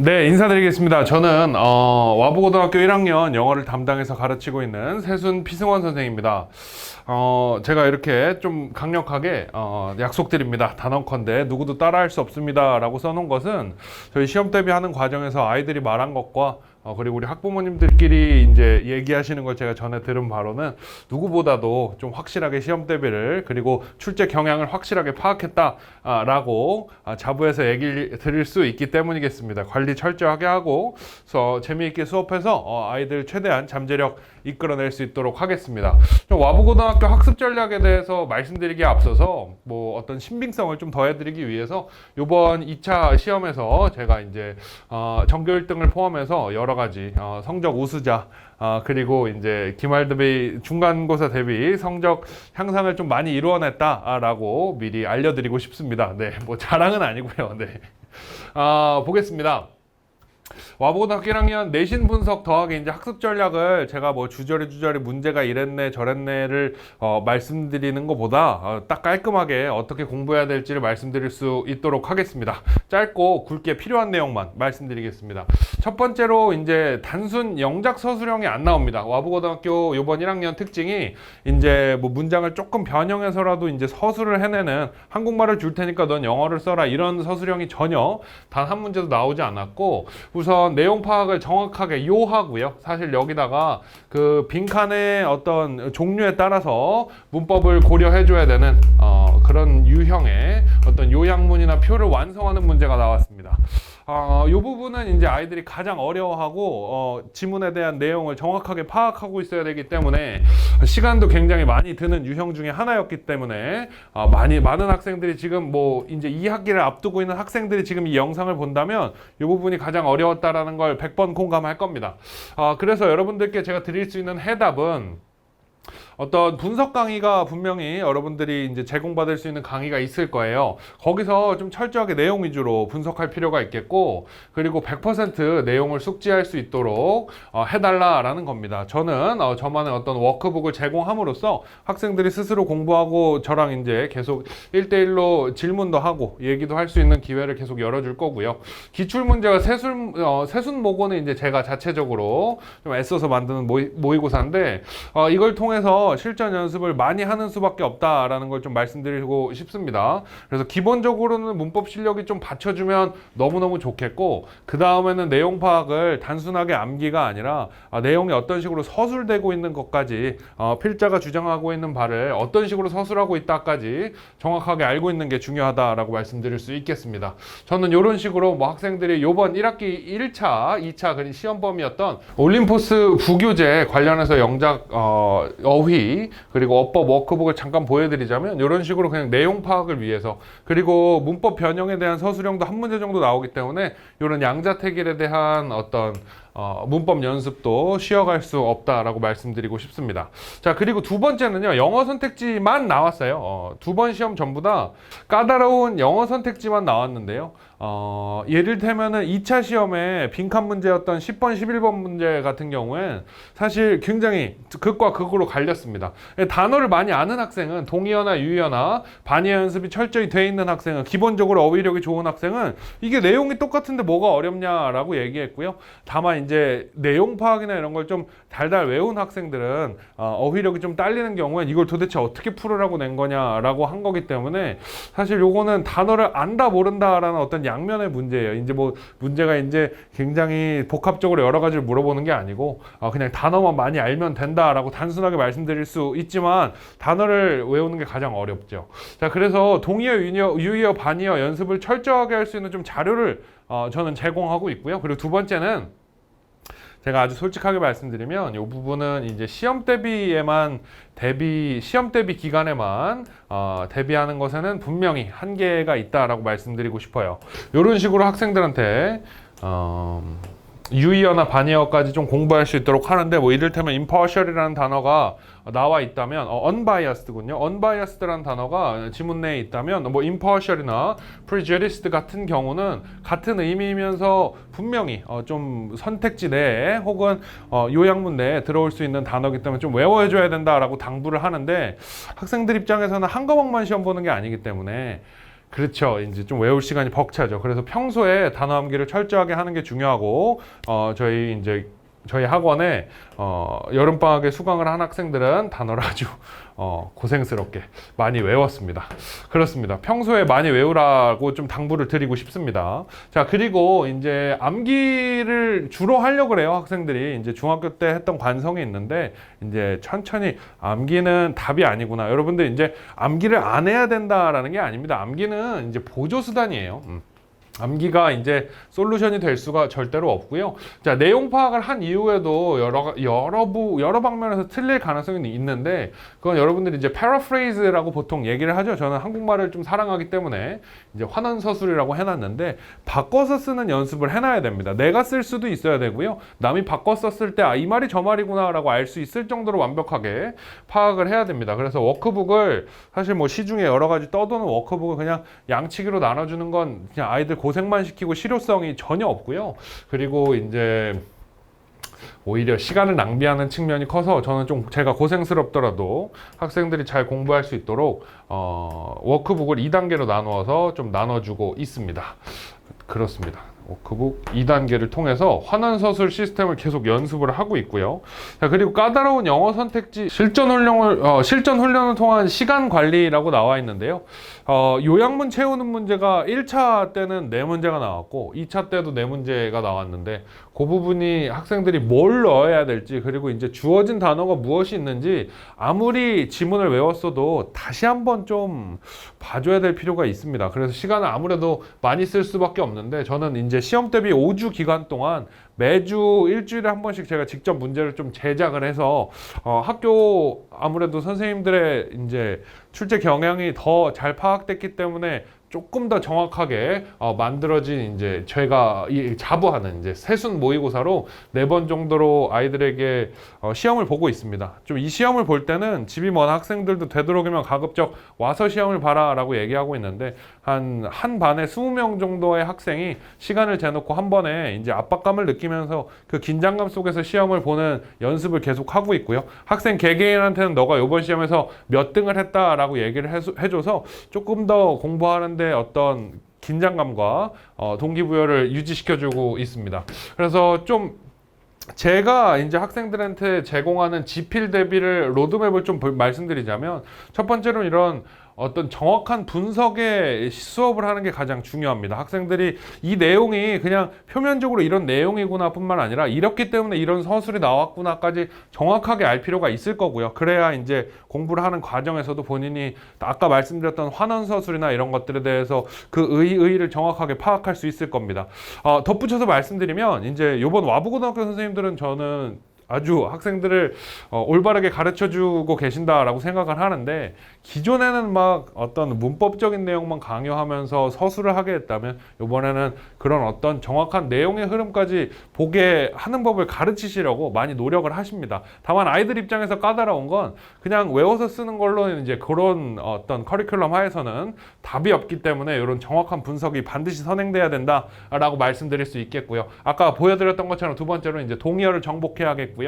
네, 인사드리겠습니다. 저는 와부고등학교 1학년 영어를 담당해서 가르치고 있는 세순 피승원 선생입니다. 제가 이렇게 좀 강력하게 약속드립니다. 단언컨대 누구도 따라할 수 없습니다 라고 써놓은 것은 저희 시험 대비하는 과정에서 아이들이 말한 것과 그리고 우리 학부모님들끼리 이제 얘기하시는 걸 제가 전에 들은 바로는 누구보다도 좀 확실하게 시험 대비를 그리고 출제 경향을 확실하게 파악했다라고 자부해서 얘기 드릴 수 있기 때문이겠습니다. 관리 철저하게 하고 재미있게 수업해서 아이들 최대한 잠재력 이끌어낼 수 있도록 하겠습니다. 좀 와부고등학교 학습 전략에 대해서 말씀드리기에 앞서서 뭐 어떤 신빙성을 좀 더해드리기 위해서 이번 2차 시험에서 제가 이제 전교 1등을 포함해서 여러 가지 성적 우수자 그리고 이제 기말 대비 중간고사 대비 성적 향상을 좀 많이 이루어냈다라고 미리 알려드리고 싶습니다. 네, 뭐 자랑은 아니고요. 네, 보겠습니다. 와보고등학교 1학년 내신 분석 더하기 이제 학습 전략을 제가 뭐 주저리 문제가 이랬네 저랬네를 말씀드리는 것보다 딱 깔끔하게 어떻게 공부해야 될지를 말씀드릴 수 있도록 하겠습니다. 짧고 굵게 필요한 내용만 말씀드리겠습니다. 첫 번째로 이제 단순 영작 서술형이 안 나옵니다. 와부고등학교 이번 1학년 특징이 이제 뭐 문장을 조금 변형해서라도 이제 서술을 해내는 한국말을 줄 테니까 넌 영어를 써라 이런 서술형이 전혀 단 한 문제도 나오지 않았고 우선 내용 파악을 정확하게 요하고요. 사실 여기다가 그 빈칸의 어떤 종류에 따라서 문법을 고려해 줘야 되는 그런 유형의 어떤 요약문이나 표를 완성하는 문제가 나왔습니다. 이 부분은 이제 아이들이 가장 어려워하고 지문에 대한 내용을 정확하게 파악하고 있어야 되기 때문에 시간도 굉장히 많이 드는 유형 중에 하나였기 때문에 많은 학생들이 지금 뭐 이제 2학기를 앞두고 있는 학생들이 지금 이 영상을 본다면 이 부분이 가장 어려웠다라는 걸 100번 공감할 겁니다. 그래서 여러분들께 제가 드릴 수 있는 해답은 어떤 분석 강의가 분명히 여러분들이 이제 제공받을 수 있는 강의가 있을 거예요. 거기서 좀 철저하게 내용 위주로 분석할 필요가 있겠고 그리고 100% 내용을 숙지할 수 있도록 해달라라는 겁니다. 저는 저만의 어떤 워크북을 제공함으로써 학생들이 스스로 공부하고 저랑 이제 계속 1대1로 질문도 하고 얘기도 할 수 있는 기회를 계속 열어줄 거고요. 기출문제가 세순모고는 이제 제가 자체적으로 좀 애써서 만드는 모의고사인데 이걸 통해서 실전 연습을 많이 하는 수밖에 없다라는 걸 좀 말씀드리고 싶습니다. 그래서 기본적으로는 문법 실력이 좀 받쳐주면 너무너무 좋겠고 그 다음에는 내용 파악을 단순하게 암기가 아니라 내용이 어떤 식으로 서술되고 있는 것까지 필자가 주장하고 있는 바를 어떤 식으로 서술하고 있다까지 정확하게 알고 있는 게 중요하다라고 말씀드릴 수 있겠습니다. 저는 이런 식으로 뭐 학생들이 이번 1학기 1차, 2차 그린 시험 범위였던 올림포스 부교재 관련해서 영작 어휘 그리고 어법 워크북을 잠깐 보여드리자면 이런 식으로 그냥 내용 파악을 위해서 그리고 문법 변형에 대한 서술형도 한 문제 정도 나오기 때문에 이런 양자택일에 대한 어떤 문법 연습도 쉬어갈 수 없다라고 말씀드리고 싶습니다. 자, 그리고 두 번째는요, 영어 선택지만 나왔어요. 두 번 시험 전부 다 까다로운 영어 선택지만 나왔는데요. 예를 들면은 2차 시험에 빈칸 문제였던 10번, 11번 문제 같은 경우엔 사실 굉장히 극과 극으로 갈렸습니다. 단어를 많이 아는 학생은 동의어나 유의어나 반의어 연습이 철저히 돼 있는 학생은 기본적으로 어휘력이 좋은 학생은 이게 내용이 똑같은데 뭐가 어렵냐라고 얘기했고요. 다만 이제 내용 파악이나 이런 걸 좀 달달 외운 학생들은 어휘력이 좀 딸리는 경우엔 이걸 도대체 어떻게 풀으라고 낸 거냐라고 한 거기 때문에 사실 요거는 단어를 안다 모른다라는 어떤 양면의 문제예요. 이제 뭐 문제가 이제 굉장히 복합적으로 여러 가지를 물어보는 게 아니고 그냥 단어만 많이 알면 된다라고 단순하게 말씀드릴 수 있지만 단어를 외우는 게 가장 어렵죠. 자, 그래서 동의어, 유의어, 반의어 연습을 철저하게 할 수 있는 좀 자료를 저는 제공하고 있고요. 그리고 두 번째는 제가 아주 솔직하게 말씀드리면 이 부분은 이제 시험 대비 기간에만 대비하는 것에는 분명히 한계가 있다라고 말씀드리고 싶어요. 이런 식으로 학생들한테 유의어나 반의어까지 좀 공부할 수 있도록 하는데 뭐 이를테면 impartial이라는 단어가 나와 있다면 unbiased군요. unbiased라는 단어가 지문 내에 있다면 뭐 impartial이나 prejudiced 같은 경우는 같은 의미이면서 분명히 좀 선택지 내에 혹은 요약문 내에 들어올 수 있는 단어이기 때문에 좀 외워줘야 된다라고 당부를 하는데 학생들 입장에서는 한 과목만 시험 보는 게 아니기 때문에 그렇죠. 이제 좀 외울 시간이 벅차죠. 그래서 평소에 단어 암기를 철저하게 하는 게 중요하고, 저희 학원에 여름방학에 수강을 한 학생들은 단어를 아주 고생스럽게 많이 외웠습니다. 그렇습니다. 평소에 많이 외우라고 좀 당부를 드리고 싶습니다. 자, 그리고 이제 암기를 주로 하려고 그래요. 학생들이 이제 중학교 때 했던 관성이 있는데 이제 천천히 암기는 답이 아니구나. 여러분들 이제 암기를 안 해야 된다라는 게 아닙니다. 암기는 이제 보조 수단이에요. 암기가 이제 솔루션이 될 수가 절대로 없고요. 자, 내용 파악을 한 이후에도 여러 방면에서 틀릴 가능성이 있는데, 그건 여러분들이 이제 패러프레이즈라고 보통 얘기를 하죠. 저는 한국말을 좀 사랑하기 때문에 이제 환원서술이라고 해놨는데, 바꿔서 쓰는 연습을 해놔야 됩니다. 내가 쓸 수도 있어야 되고요. 남이 바꿔 썼을 때, 아, 이 말이 저 말이구나라고 알 수 있을 정도로 완벽하게 파악을 해야 됩니다. 그래서 워크북을 사실 뭐 시중에 여러 가지 떠도는 워크북을 그냥 양치기로 나눠주는 건 그냥 아이들 고생만 시키고 실효성이 전혀 없고요. 그리고 이제 오히려 시간을 낭비하는 측면이 커서 저는 좀 제가 고생스럽더라도 학생들이 잘 공부할 수 있도록 워크북을 2단계로 나누어서 좀 나눠주고 있습니다. 그렇습니다. 워크북 2단계를 통해서 환원서술 시스템을 계속 연습을 하고 있고요. 자, 그리고 까다로운 영어 선택지 실전 훈련을 통한 시간 관리라고 나와 있는데요. 요약문 채우는 문제가 1차 때는 4문제가 나왔고 2차 때도 4문제가 나왔는데 그 부분이 학생들이 뭘 넣어야 될지, 그리고 이제 주어진 단어가 무엇이 있는지 아무리 지문을 외웠어도 다시 한번 좀 봐줘야 될 필요가 있습니다. 그래서 시간을 아무래도 많이 쓸 수밖에 없는데, 저는 이제 시험 대비 5주 기간 동안 매주 일주일에 한 번씩 제가 직접 문제를 좀 제작을 해서 학교 아무래도 선생님들의 이제 출제 경향이 더 잘 파악됐기 때문에 조금 더 정확하게 만들어진 이제 제가 자부하는 이제 세순 모의고사로 4번 정도로 아이들에게 시험을 보고 있습니다. 좀 이 시험을 볼 때는 집이 먼 학생들도 되도록이면 가급적 와서 시험을 봐라라고 얘기하고 있는데, 한 반에 20명 정도의 학생이 시간을 재놓고 한 번에 이제 압박감을 느끼면서 그 긴장감 속에서 시험을 보는 연습을 계속 하고 있고요. 학생 개개인한테는 너가 이번 시험에서 몇 등을 했다라고 얘기를 해줘서 조금 더 공부하는데 어떤 긴장감과 동기부여를 유지시켜주고 있습니다. 그래서 좀 제가 이제 학생들한테 제공하는 지필 대비를 로드맵을 좀 말씀드리자면, 첫 번째로 이런 어떤 정확한 분석의 수업을 하는 게 가장 중요합니다. 학생들이 이 내용이 그냥 표면적으로 이런 내용이구나 뿐만 아니라 이렇기 때문에 이런 서술이 나왔구나까지 정확하게 알 필요가 있을 거고요. 그래야 이제 공부를 하는 과정에서도 본인이 아까 말씀드렸던 환원서술이나 이런 것들에 대해서 그 의의를 정확하게 파악할 수 있을 겁니다. 덧붙여서 말씀드리면, 이제 이번 와부고등학교 선생님들은 저는 아주 학생들을 올바르게 가르쳐주고 계신다라고 생각을 하는데, 기존에는 막 어떤 문법적인 내용만 강요하면서 서술을 하게 했다면 이번에는 그런 어떤 정확한 내용의 흐름까지 보게 하는 법을 가르치시려고 많이 노력을 하십니다. 다만 아이들 입장에서 까다로운 건 그냥 외워서 쓰는 걸로는 이제 그런 어떤 커리큘럼 하에서는 답이 없기 때문에 이런 정확한 분석이 반드시 선행돼야 된다라고 말씀드릴 수 있겠고요. 아까 보여드렸던 것처럼 두 번째로 이제 동의어를 정복해야겠고요.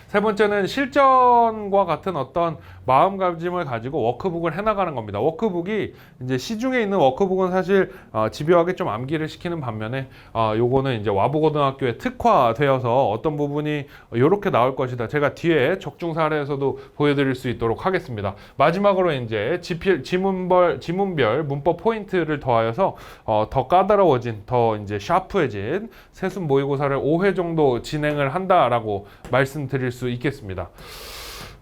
세 번째는 실전과 같은 어떤 마음가짐을 가지고 워크북을 해나가는 겁니다. 워크북이 이제 시중에 있는 워크북은 사실 집요하게 좀 암기를 시키는 반면에 요거는 이제 와부고등학교에 특화되어서 어떤 부분이 이렇게 나올 것이다. 제가 뒤에 적중 사례에서도 보여드릴 수 있도록 하겠습니다. 마지막으로 이제 지문별 문법 포인트를 더하여서 더 까다로워진, 더 이제 샤프해진 세순 모의고사를 5회 정도 진행을 한다라고 말씀드릴 수 있겠습니다.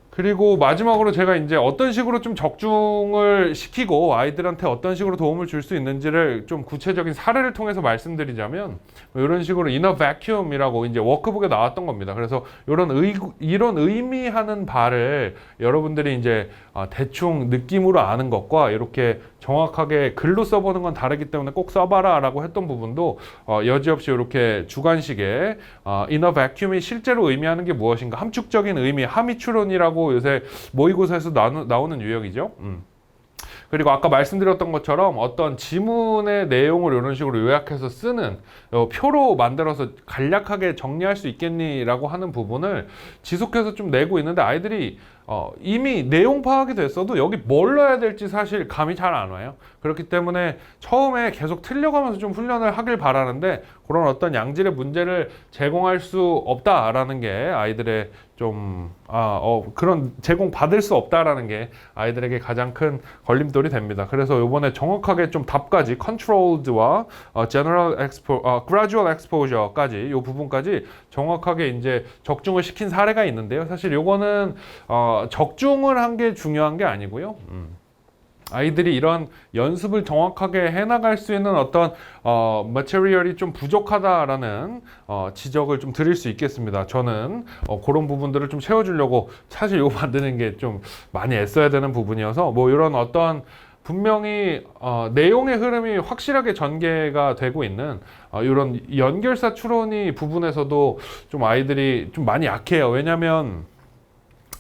그리고 마지막으로 제가 이제 어떤 식으로 좀 적중을 시키고 아이들한테 어떤 식으로 도움을 줄 수 있는지를 좀 구체적인 사례를 통해서 말씀드리자면, 이런 식으로 이너 vacuum이라고 이제 워크북에 나왔던 겁니다. 그래서 이런 의미하는 바를 여러분들이 이제 대충 느낌으로 아는 것과 이렇게 정확하게 글로 써보는 건 다르기 때문에 꼭 써봐라 라고 했던 부분도 여지없이 이렇게 주관식에 이너 vacuum이 실제로 의미하는 게 무엇인가, 함축적인 의미, 함의추론이라고 요새 모의고사에서 나오는 유형이죠. 그리고 아까 말씀드렸던 것처럼 어떤 지문의 내용을 이런 식으로 요약해서 쓰는 표로 만들어서 간략하게 정리할 수 있겠니? 라고 하는 부분을 지속해서 좀 내고 있는데, 아이들이 이미 내용 파악이 됐어도 여기 뭘 넣어야 될지 사실 감이 잘 안 와요. 그렇기 때문에 처음에 계속 틀려가면서 좀 훈련을 하길 바라는데 그런 어떤 양질의 문제를 제공할 수 없다라는 게 아이들의 그런 제공 받을 수 없다라는 게 아이들에게 가장 큰 걸림돌이 됩니다. 그래서 이번에 정확하게 좀 답까지 controlled와 gradual exposure까지 이 부분까지 정확하게 이제 적중을 시킨 사례가 있는데요. 사실 요거는 적중을 한 게 중요한 게 아니고요. 아이들이 이런 연습을 정확하게 해나갈 수 있는 어떤 머티리얼이 좀 부족하다라는 지적을 좀 드릴 수 있겠습니다. 저는 그런 부분들을 좀 채워주려고 사실 이거 만드는 게 좀 많이 애써야 되는 부분이어서 뭐 이런 어떤 분명히 내용의 흐름이 확실하게 전개가 되고 있는 이런 연결사 추론이 부분에서도 좀 아이들이 좀 많이 약해요. 왜냐하면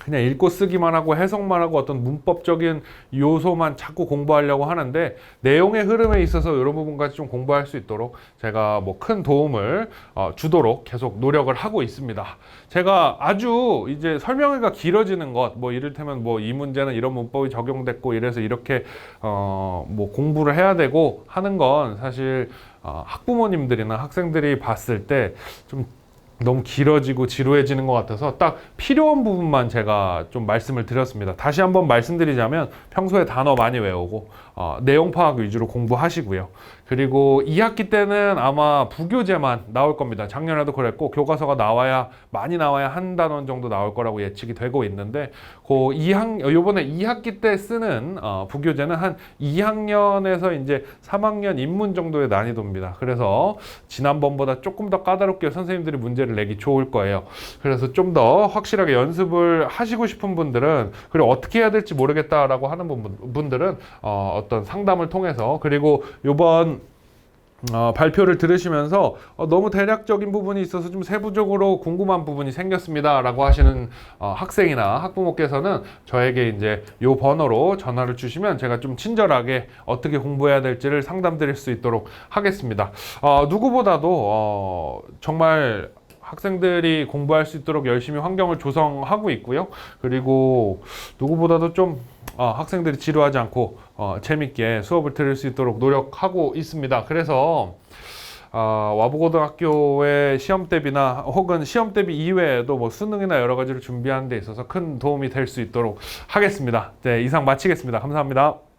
그냥 읽고 쓰기만 하고 해석만 하고 어떤 문법적인 요소만 자꾸 공부하려고 하는데 내용의 흐름에 있어서 이런 부분까지 좀 공부할 수 있도록 제가 뭐 큰 도움을 주도록 계속 노력을 하고 있습니다. 제가 아주 이제 설명회가 길어지는 것, 뭐 이를테면 뭐 이 문제는 이런 문법이 적용됐고 이래서 이렇게 뭐 공부를 해야 되고 하는 건 사실 학부모님들이나 학생들이 봤을 때좀 너무 길어지고 지루해지는 것 같아서 딱 필요한 부분만 제가 좀 말씀을 드렸습니다. 다시 한번 말씀드리자면 평소에 단어 많이 외우고 내용 파악 위주로 공부하시고요. 그리고 2학기 때는 아마 부교재만 나올 겁니다. 작년에도 그랬고 교과서가 많이 나와야 한 단원 정도 나올 거라고 예측이 되고 있는데 요번에 2학기 때 쓰는 부교재는 한 2학년에서 이제 3학년 입문 정도의 난이도입니다. 그래서 지난번보다 조금 더 까다롭게 선생님들이 문제를 내기 좋을 거예요. 그래서 좀 더 확실하게 연습을 하시고 싶은 분들은 그리고 어떻게 해야 될지 모르겠다라고 하는 분들은 어떤 상담을 통해서 그리고 요번 발표를 들으시면서 너무 대략적인 부분이 있어서 좀 세부적으로 궁금한 부분이 생겼습니다 라고 하시는 학생이나 학부모께서는 저에게 이제 요 번호로 전화를 주시면 제가 좀 친절하게 어떻게 공부해야 될지를 상담 드릴 수 있도록 하겠습니다. 누구보다도 정말 학생들이 공부할 수 있도록 열심히 환경을 조성하고 있고요. 그리고 누구보다도 좀 학생들이 지루하지 않고 재밌게 수업을 들을 수 있도록 노력하고 있습니다. 그래서 와부고등학교의 시험 대비나 혹은 시험 대비 이외에도 뭐 수능이나 여러 가지를 준비하는 데 있어서 큰 도움이 될 수 있도록 하겠습니다. 네, 이상 마치겠습니다. 감사합니다.